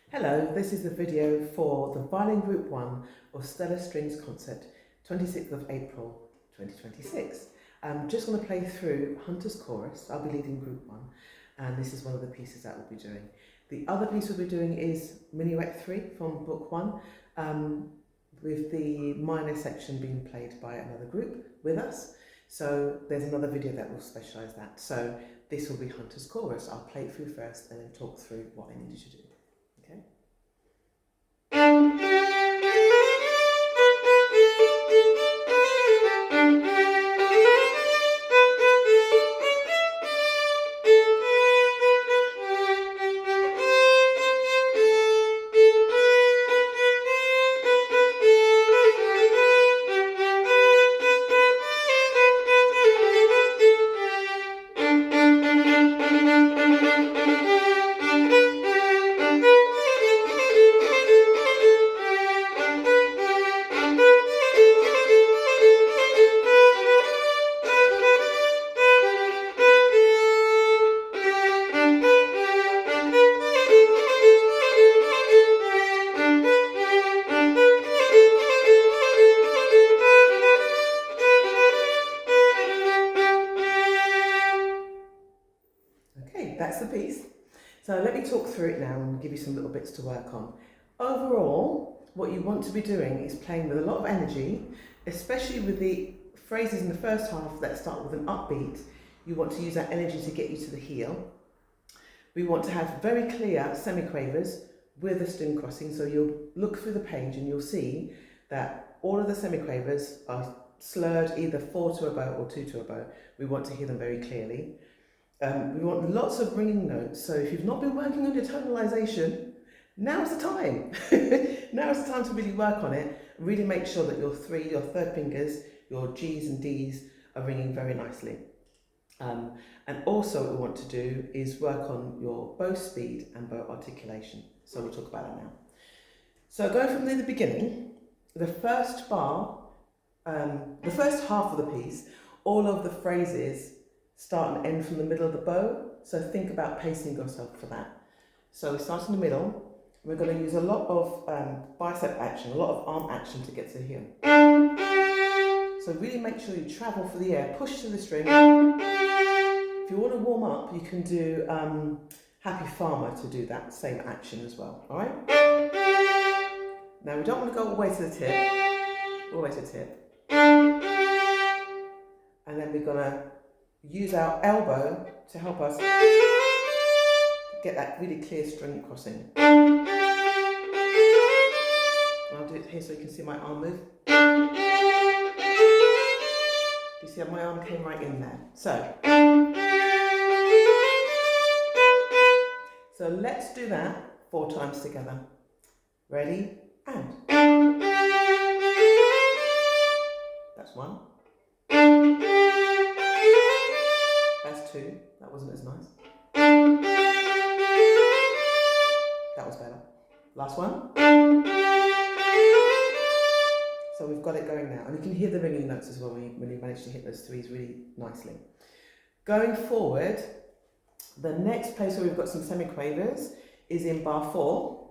Hello, this is the video for the Violin Group 1 of Stellar Strings Concert, 26th of April 2026. I'm just going to play through Hunter's Chorus. I'll be leading Group 1 and this is one of the pieces that we'll be doing. The other piece we'll be doing is Minuet 3 from Book 1 with the minor section being played by another group with us. So there's another video that will specialise that. So this will be Hunter's Chorus. I'll play it through first and then talk through what I need you to do. Okay. That's the piece. So let me talk through it now and give you some little bits to work on. Overall, what you want to be doing is playing with a lot of energy, especially with the phrases in the first half that start with an upbeat. You want to use that energy to get you to the heel. We want to have very clear semiquavers with a string crossing, so you'll look through the page and you'll see that all of the semiquavers are slurred either 4 to a bow or 2 to a bow. We want to hear them very clearly. We want lots of ringing notes, so if you've not been working on your tonalisation, now's the time. Now's the time to really work on it. Really make sure that your third fingers, your G's and D's are ringing very nicely. And also what we want to do is work on your bow speed and bow articulation. So we'll talk about that now. So going from the beginning, the first bar, the first half of the piece, all of the phrases start and end from the middle of the bow, so think about pacing yourself for that. So we start in the middle. We're going to use a lot of bicep action, a lot of arm action to get to the heel. So really make sure you travel for the air, push to the string. If you want to warm up, you can do Happy Farmer to do that same action as well, all right? Now we don't want to go all the way to the tip, all the way to the tip. And then we're going to use our elbow to help us get that really clear string crossing. And I'll do it here so you can see my arm move. You see how my arm came right in there. So let's do that 4 times together. Ready? And. That's 1. That's 2. That wasn't as nice. That was better. Last one. So we've got it going now. And you can hear the ringing notes as well when you manage to hit those 3s really nicely. Going forward, the next place where we've got some semiquavers is in bar 4.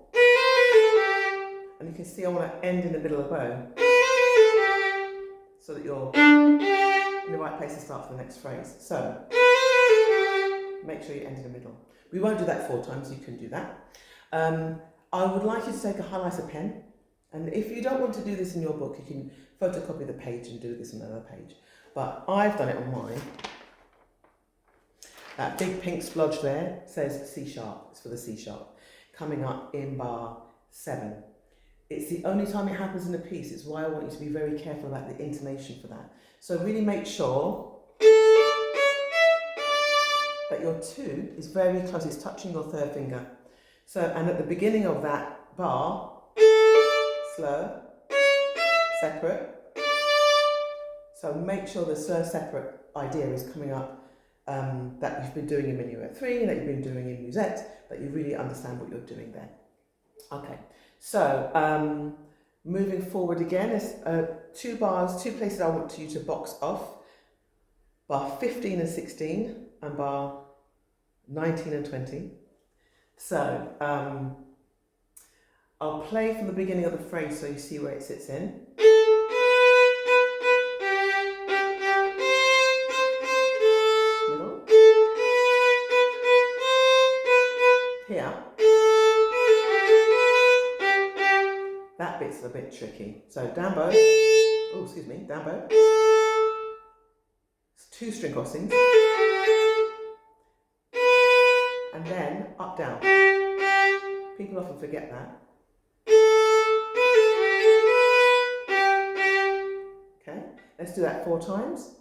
And you can see I want to end in the middle of the bow, so that you're in the right place to start for the next phrase. So make sure you end in the middle. We won't do that 4 times, you can do that. I would like you to take a highlighter pen, and if you don't want to do this in your book, you can photocopy the page and do this on another page. But I've done it on mine. That big pink splodge there says C sharp, it's for the C sharp, coming up in bar 7. It's the only time it happens in the piece. It's why I want you to be very careful about the intonation for that. So really make sure that your 2 is very close, it's touching your 3rd finger. So, and at the beginning of that bar, slur, separate. So make sure the slur separate idea is coming up, that you've been doing in Minuet 3, that you've been doing in Musette, that you really understand what you're doing there. Okay, so moving forward again, there's 2 places I want you to box off. Bar 15 and 16 and bar 19 and 20. So I'll play from the beginning of the phrase so you see where it sits in. Middle. Here. That bit's a bit tricky. So down bow. Oh, excuse me, down bow. It's 2 string crossings. And then up down. People often forget that. Okay, let's do that 4 times.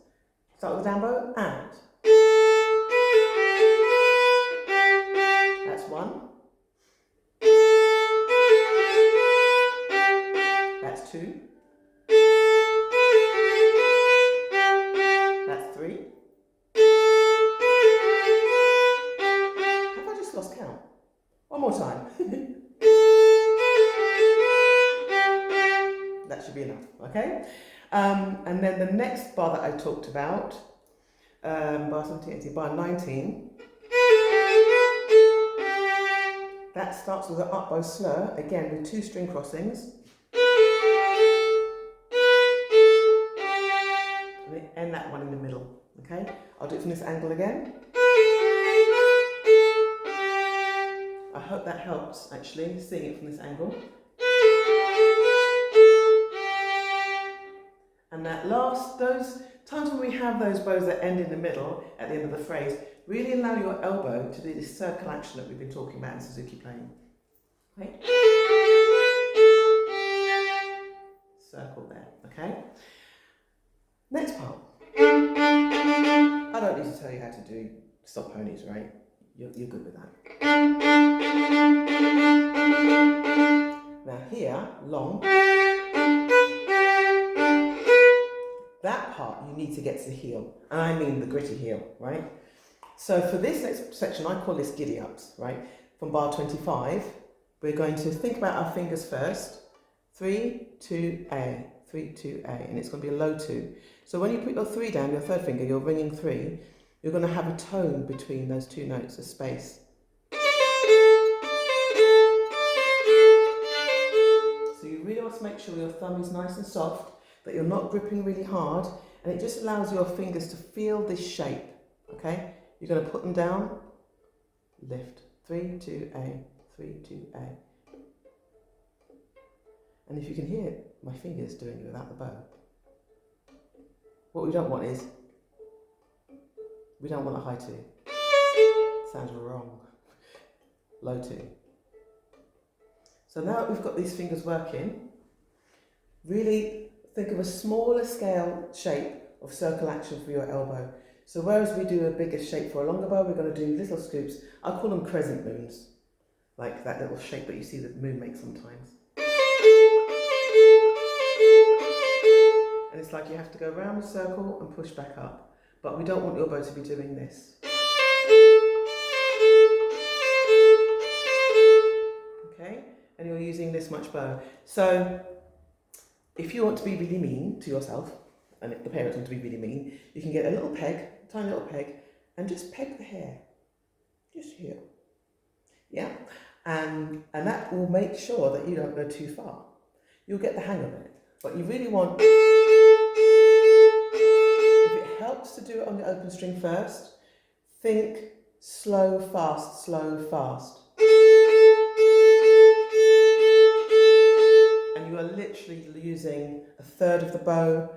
Start with the down bow and. That's 1. That's 2. That's 3. Have I just lost count? One more time. That should be enough, okay? And then the next bar that I talked about, bar 17, 18, bar 19, that starts with an up bow slur, again with 2 string crossings. And end that one in the middle, okay? I'll do it from this angle again. I hope that helps, actually, seeing it from this angle. And that last, those times when we have those bows that end in the middle at the end of the phrase, really allow your elbow to do this circle action that we've been talking about in Suzuki playing. Okay? Circle there, okay? Next part. I don't need to tell you how to do stop ponies, right? You're good with that. Now here, long. That part you need to get to the heel, and I mean the gritty heel, right? So for this next section, I call this giddy ups, right? From bar 25, we're going to think about our fingers first. 3, 2, A, 3, 2, A, and it's going to be a low 2. So when you put your 3 down, your third finger, you're ringing 3, you're going to have a tone between those 2 notes, a space. So you really want to make sure your thumb is nice and soft, that you're not gripping really hard, and it just allows your fingers to feel this shape, okay? You're going to put them down, lift, 3, 2, A, 3, 2, A. And if you can hear my fingers doing it without the bow, what we don't want is, we don't want a high 2. Sounds wrong. Low 2. So now that we've got these fingers working, really think of a smaller scale shape of circle action for your elbow. So whereas we do a bigger shape for a longer bow, we're going to do little scoops. I call them crescent moons, like that little shape that you see the moon make sometimes. And it's like you have to go around the circle and push back up. But we don't want your bow to be doing this. Okay? And you're using this much bow. So if you want to be really mean to yourself, and if the parents want to be really mean, you can get a little peg, a tiny little peg, and just peg the hair. Just here. Yeah? And that will make sure that you don't go too far. You'll get the hang of it. But you really want, if it helps to do it on the open string first, think slow, fast, slow, fast. And you are literally using a third of the bow,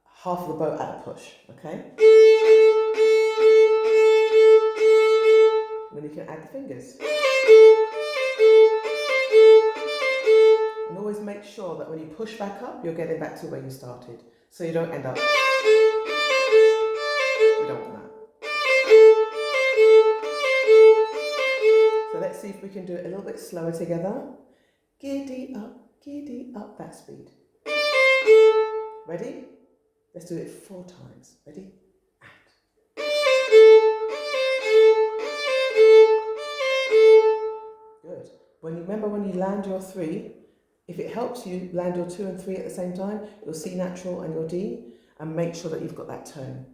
half of the bow at a push, okay? And then you can add the fingers. And always make sure that when you push back up, you're getting back to where you started. So you don't end up, we don't want that. So let's see if we can do it a little bit slower together. Giddy up, that speed. Ready? Let's do it 4 times. Ready? And. Good. Remember when you land your 3, if it helps you land your 2 and 3 at the same time, your C natural and your D, and make sure that you've got that tone.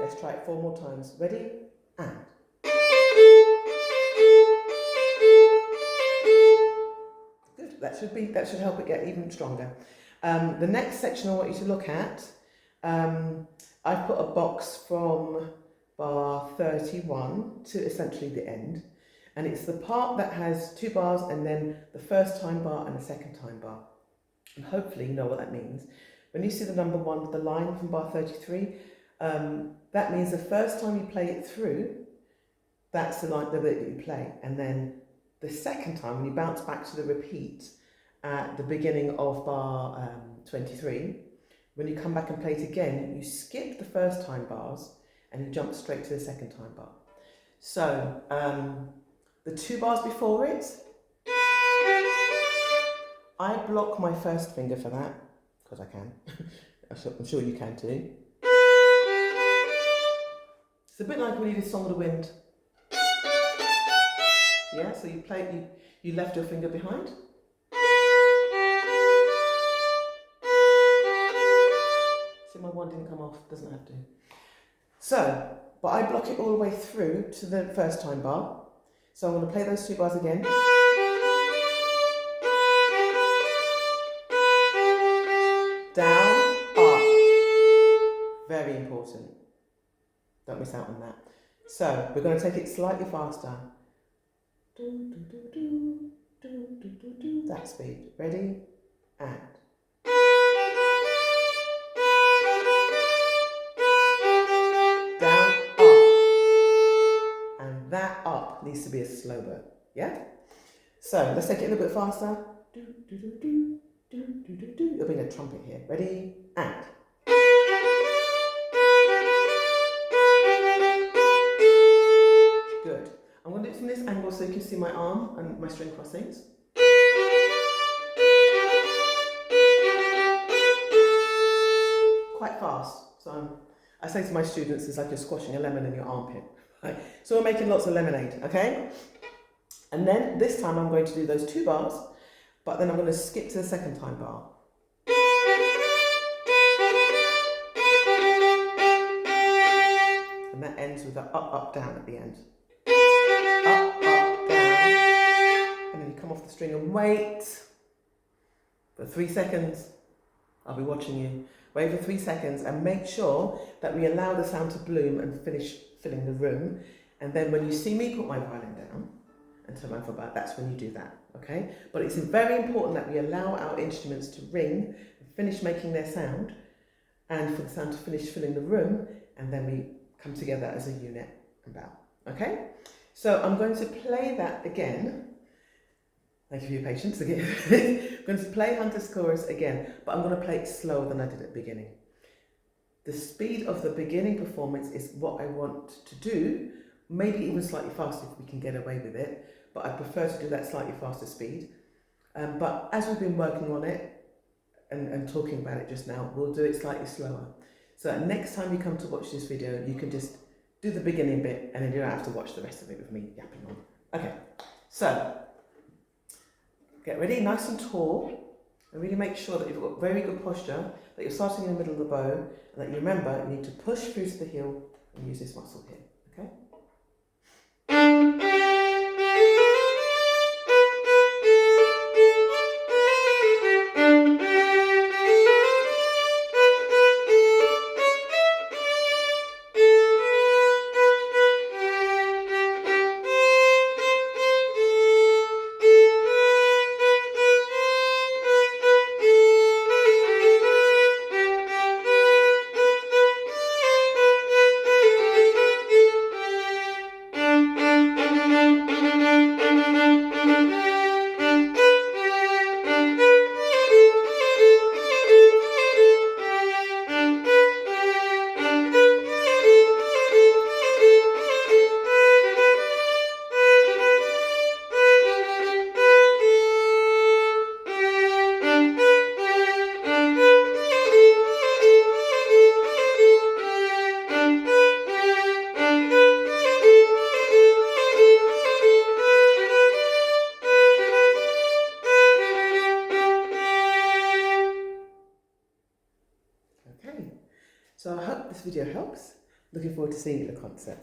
Let's try it 4 more times. Ready? And. that should help it get even stronger. The next section I want you to look at, I've put a box from bar 31 to essentially the end, and it's the part that has 2 bars and then the first time bar and the second time bar. And hopefully you know what that means. When you see the number 1 with the line from bar 33, that means the first time you play it through, that's the bit that you play, and then the second time when you bounce back to the repeat at the beginning of bar 23, when you come back and play it again, you skip the first time bars and you jump straight to the second time bar. So the 2 bars before it, I block my first finger for that, because I can. I'm sure you can too. It's a bit like when you did Song of the Wind. Yeah, so you play, you left your finger behind. See, my one didn't come off, doesn't have to. So, but I block it all the way through to the first time bar. So I'm going to play those 2 bars again. Down, up. Very important. Don't miss out on that. So we're going to take it slightly faster. That speed. Ready? And. Down, up. And that up needs to be a slow burn. Yeah? So let's take it a little bit faster. You'll bring a trumpet here. Ready? And. Good. I'm going to do it from this angle so you can see my arm and my string crossings. Quite fast. So I say to my students, it's like you're squashing a lemon in your armpit. Right? So we're making lots of lemonade, okay? And then this time I'm going to do those 2 bars, but then I'm going to skip to the second time bar. And that ends with an up, up, down at the end. Up, up, down. And then you come off the string and wait for 3 seconds. I'll be watching you. Wait for 3 seconds and make sure that we allow the sound to bloom and finish filling the room. And then when you see me put my violin down and turn around for back, that's when you do that, okay? But it's very important that we allow our instruments to ring and finish making their sound, and for the sound to finish filling the room, and then we come together as a unit and bow, okay? So I'm going to play that again. Thank you for your patience again. I'm going to play Hunter's Chorus again, but I'm going to play it slower than I did at the beginning. The speed of the beginning performance is what I want to do, maybe even slightly faster if we can get away with it, but I prefer to do that slightly faster speed. But as we've been working on it and talking about it just now, we'll do it slightly slower. So next time you come to watch this video, you can just do the beginning bit and then you don't have to watch the rest of it with me yapping on. Okay, so get ready, nice and tall, and really make sure that you've got very good posture, that you're starting in the middle of the bow, and that you remember you need to push through to the heel and use this muscle here, okay? So I hope this video helps. Looking forward to seeing you at the concert.